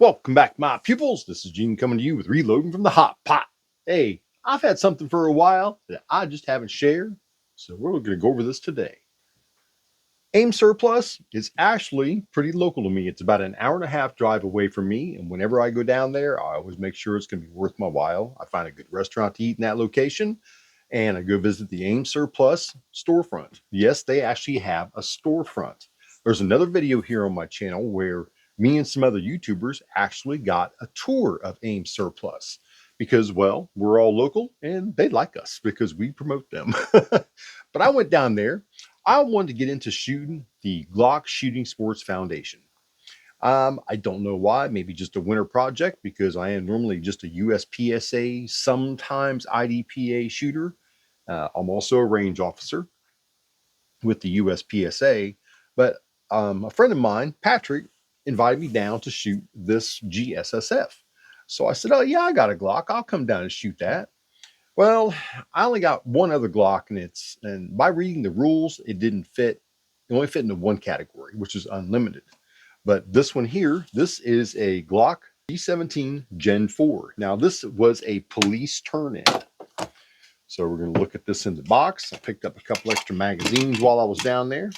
Welcome back, my pupils. This is Gene coming to you with Reloading from the Hot Pot. Hey, I've had something for a while that I just haven't shared, so we're going to go over this today. AIM Surplus is actually pretty local to me. It's about an hour and a half drive away from me, and whenever I go down there, I always make sure it's going to be worth my while. I find a good restaurant to eat in that location, and I go visit the AIM Surplus storefront. Yes, they actually have a storefront. There's another video here on my channel where me and some other YouTubers actually got a tour of AIM Surplus because, well, we're all local and they like us because we promote them. But I went down there. I wanted to get into shooting the Glock Shooting Sports Foundation. I don't know why, maybe just a winter project because I am normally just a USPSA, sometimes IDPA shooter. I'm also a range officer with the USPSA, but a friend of mine, Patrick, invited me down to shoot this GSSF. So I said, oh yeah, I got a Glock. I'll come down and shoot that. Well, I only got one other Glock, and by reading the rules, it didn't fit. It only fit into one category, which is unlimited. But this one here, this is a Glock G17 Gen 4. Now, this was a police turn-in. So we're going to look at this in the box. I picked up a couple extra magazines while I was down there.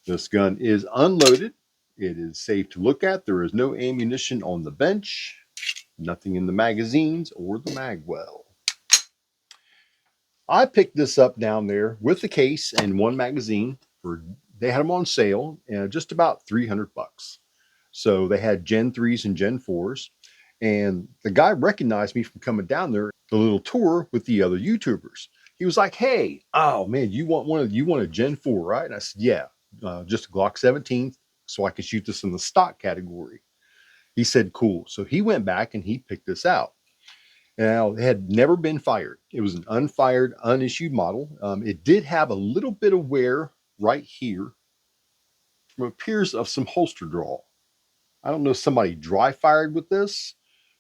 This gun is unloaded. It is safe to look at. There is no ammunition on the bench, nothing in the magazines or the mag well. I picked this up down there with the case and one magazine they had them on sale just about 300 bucks. So they had Gen 3s and Gen 4s. And the guy recognized me from coming down there, the little tour with the other YouTubers. He was like, hey, oh man, you want a Gen 4, right? And I said, yeah, just a Glock 17 so I could shoot this in the stock category. He said, cool. So he went back and he picked this out. Now, it had never been fired. It was an unfired, unissued model. It did have a little bit of wear right here. It appears of some holster draw. I don't know if somebody dry fired with this,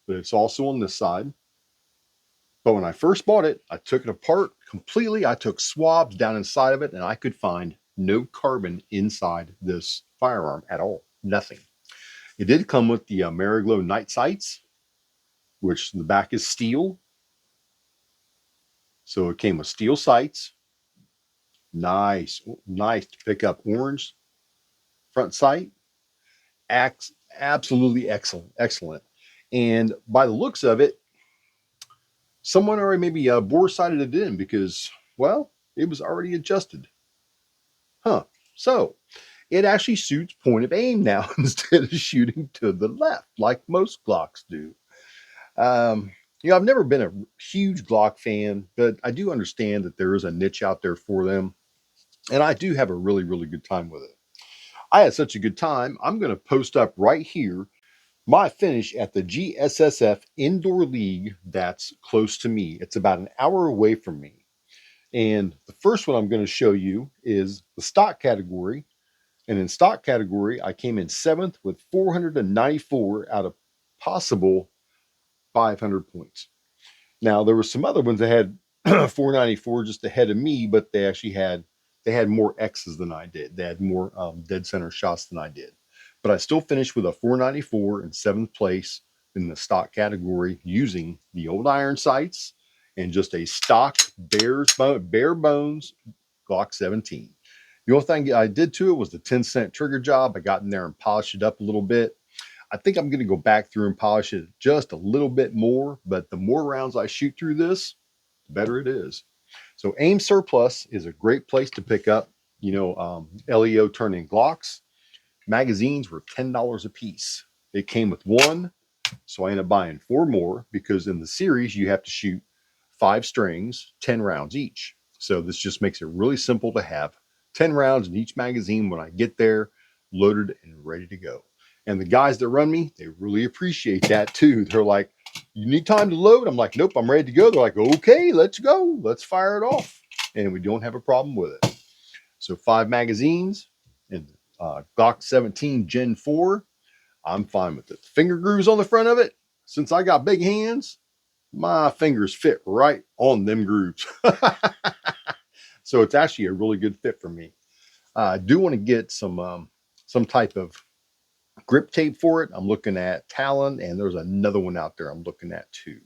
but it's also on this side. But when I first bought it, I took it apart completely. I took swabs down inside of it, and I could find no carbon inside this firearm at all. Nothing. It did come with the Mariglow night sights, which the back is steel. So it came with steel sights. Nice to pick up orange front sight. Absolutely excellent. And by the looks of it, someone already maybe bore sighted it in because, well, it was already adjusted. So it actually shoots point of aim now instead of shooting to the left like most Glocks do. I've never been a huge Glock fan, but I do understand that there is a niche out there for them. And I do have a really, really good time with it. I had such a good time. I'm going to post up right here my finish at the GSSF Indoor League that's close to me. It's about an hour away from me. And the first one I'm going to show you is the stock category. And in stock category, I came in 7th with 494 out of possible 500 points. Now, there were some other ones that had 494 just ahead of me, but they actually had more X's than I did. They had more dead center shots than I did. But I still finished with a 494 in 7th place in the stock category using the old iron sights and just a stock bare bones Glock 17. The only thing I did to it was the 10-cent trigger job. I got in there and polished it up a little bit. I think I'm going to go back through and polish it just a little bit more, but the more rounds I shoot through this, the better it is. So AIM Surplus is a great place to pick up, LEO turn-in Glocks. Magazines were $10 a piece. It came with one, so I ended up buying 4 more because in the series you have to shoot 5 strings, 10 rounds each. So this just makes it really simple to have 10 rounds in each magazine when I get there, loaded and ready to go. And the guys that run me, they really appreciate that too. They're like, you need time to load? I'm like, nope, I'm ready to go. They're like, okay, let's go. Let's fire it off. And we don't have a problem with it. So 5 magazines and Glock 17 Gen 4. I'm fine with it. Finger grooves on the front of it. Since I got big hands, my fingers fit right on them grooves. So it's actually a really good fit for me. I do want to get some type of grip tape for it. I'm looking at Talon, and there's another one out there I'm looking at too.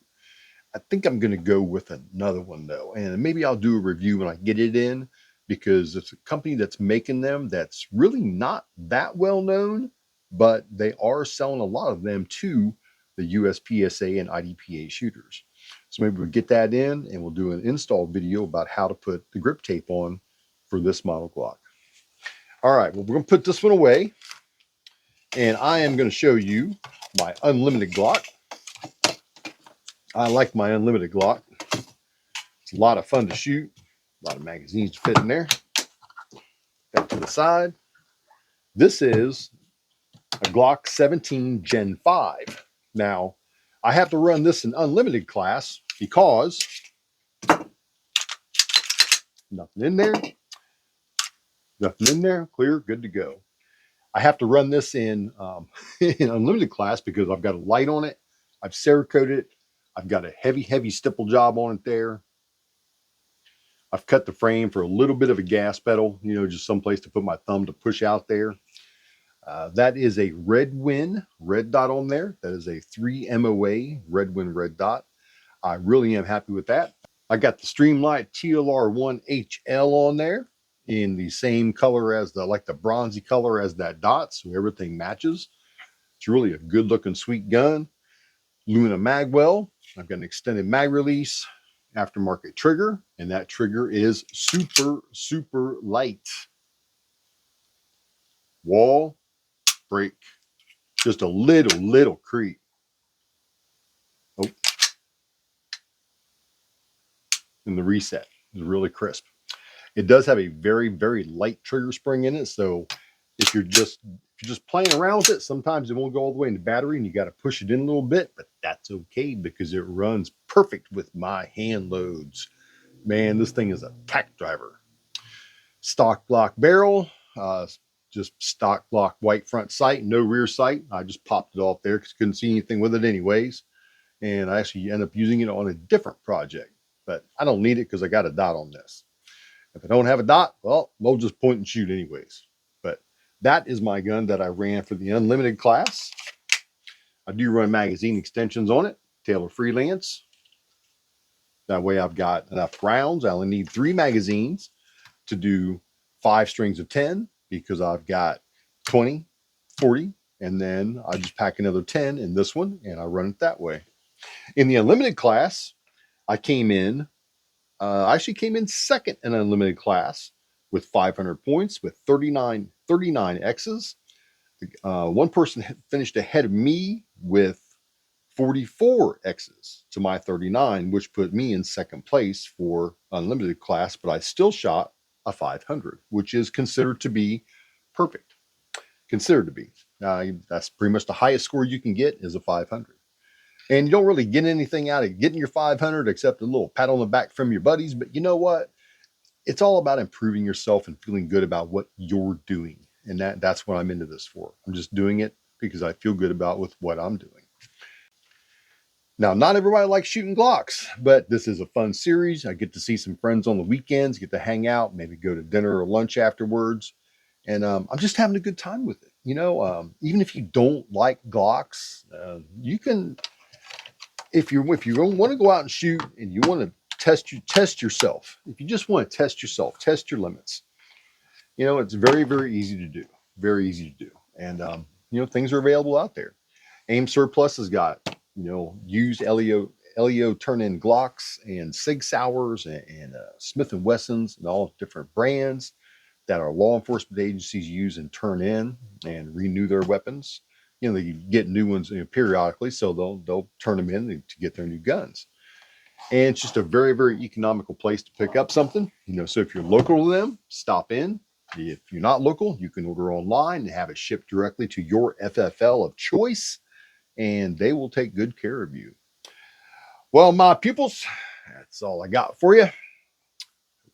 I think I'm going to go with another one though, and maybe I'll do a review when I get it in, because it's a company that's making them that's really not that well known, but they are selling a lot of them to the USPSA and IDPA shooters. So maybe we'll get that in and we'll do an install video about how to put the grip tape on for this model Glock. All right, well, we're going to put this one away, and I am going to show you my unlimited Glock. I like my unlimited Glock. It's a lot of fun to shoot. A lot of magazines to fit in there. That to the side. This is a Glock 17 Gen 5. Now, I have to run this in unlimited class because nothing in there. Nothing in there. Clear. Good to go. I have to run this in, in unlimited class because I've got a light on it. I've Cerakoted it. I've got a heavy stipple job on it there. I've cut the frame for a little bit of a gas pedal, you know, just someplace to put my thumb to push out there. That is a Redwin red dot on there. That is a 3 MOA Redwin red dot. I really am happy with that. I got the Streamlight TLR1 HL on there in the same color as like the bronzy color as that dot, so everything matches. It's really a good looking, sweet gun. Lumina magwell. I've got an extended mag release, aftermarket trigger, and that trigger is super light. Wall, break, just a little creep. Oh, and the reset is really crisp. It does have a very light trigger spring in it, so if you're just playing around with it, sometimes it won't go all the way into battery and you got to push it in a little bit, but that's okay because it runs perfect with my hand loads. Man, this thing is a tack driver. Stock Glock barrel, just stock Glock white front sight, no rear sight. I just popped it off there because I couldn't see anything with it anyways. And I actually end up using it on a different project, but I don't need it because I got a dot on this. If I don't have a dot, well, we'll just point and shoot anyways. But that is my gun that I ran for the unlimited class. I do run magazine extensions on it, Taylor Freelance. That way I've got enough rounds. I only need 3 magazines to do 5 strings of 10 because I've got 20, 40, and then I just pack another 10 in this one and I run it that way. In the unlimited class, I actually came in second in unlimited class with 500 points with 39 X's. One person finished ahead of me with 44 X's to my 39, which put me in second place for unlimited class, but I still shot a 500, which is considered to be perfect. Considered to be. That's pretty much the highest score you can get is a 500. And you don't really get anything out of getting your 500 except a little pat on the back from your buddies. But you know what? It's all about improving yourself and feeling good about what you're doing. And that's what I'm into this for. I'm just doing it because I feel good about with what I'm doing. Now, not everybody likes shooting Glocks, but this is a fun series. I get to see some friends on the weekends, get to hang out, maybe go to dinner or lunch afterwards. And I'm just having a good time with it. You know, even if you don't like Glocks, you can, if you want to go out and shoot and you want to test yourself, if you just want to test yourself, test your limits, you know, it's very easy to do. Very easy to do. And, you know, things are available out there. Aim Surplus has got, you know, used LEO turn-in Glocks and Sig Sauers and Smith & Wessons and all different brands that our law enforcement agencies use and turn in and renew their weapons. You know, they get new ones, you know, periodically, so they'll turn them in to get their new guns. And it's just a very economical place to pick up something. You know, so if you're local to them, stop in. If you're not local, you can order online and have it shipped directly to your FFL of choice, and they will take good care of you. Well, my pupils, that's all I got for you. If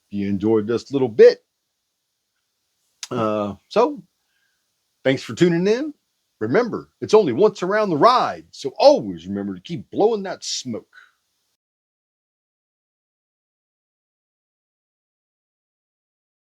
you enjoyed this little bit, so thanks for tuning in. Remember, it's only once around the ride, so always remember to keep blowing that smoke.